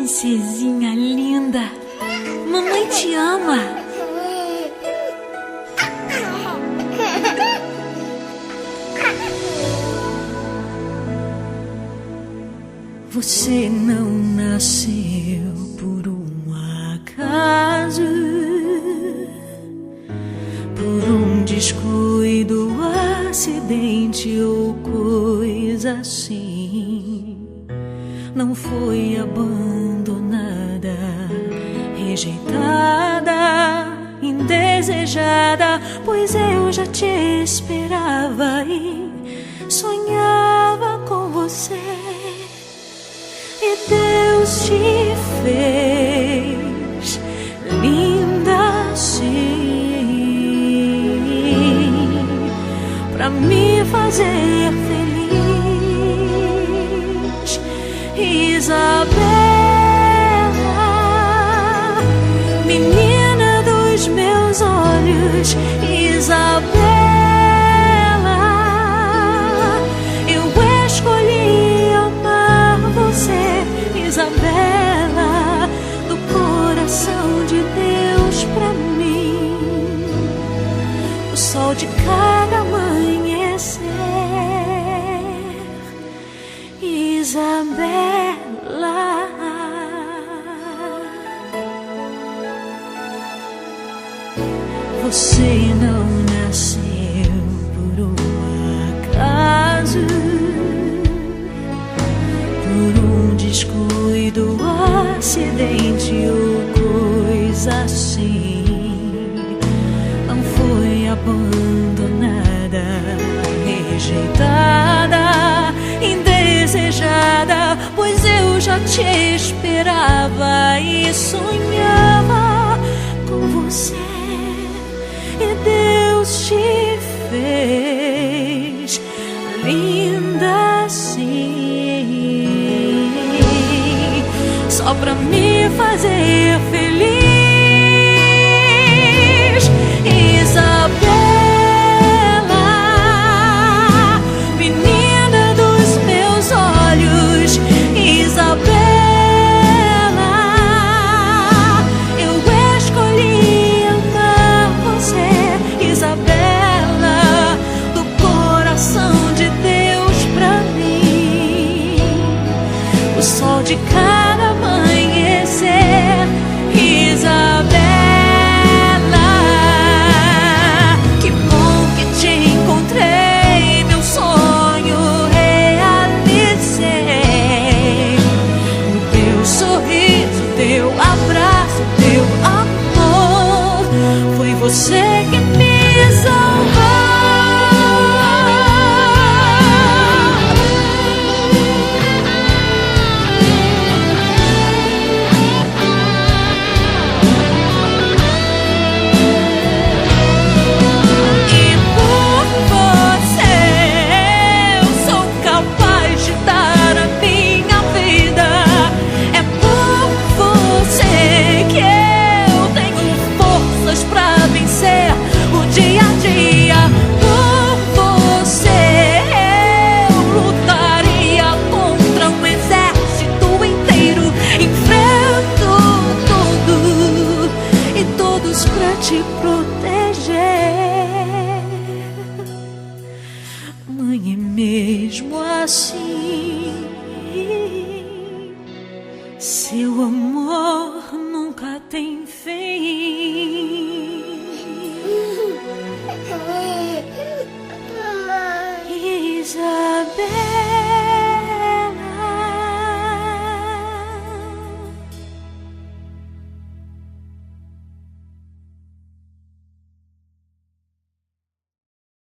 princesinha linda, mamãe te ama. Você não nasceu por um acaso, por um descuido, acidente ou coisa assim. Não foi abandonada, rejeitada, indesejada, pois eu já te esperava e sonhava com você. E Deus te fez linda assim, pra me fazer feliz. Isabela, menina dos meus olhos, Isabela, eu escolhi amar você, Isabela, do coração de Deus pra mim, o sol de cada amanhecer. Isabela, você não nasceu por um acaso, por um descuido, acidente ou coisa assim. Não foi abandonada, rejeitada, indesejada, pois eu já te esperava e sonhava com você. E Deus te fez linda assim, só pra me fazer feliz. Isabela, menina dos meus olhos, Isabela, eu escolhi amar você, Isabela, do coração de Deus pra mim, o sol de cada amanhecer. Isabela, que bom que te encontrei, meu sonho realizei. O teu sorriso, teu abraço, teu amor, foi você que me salvou. Pra te proteger, mãe, é mesmo assim.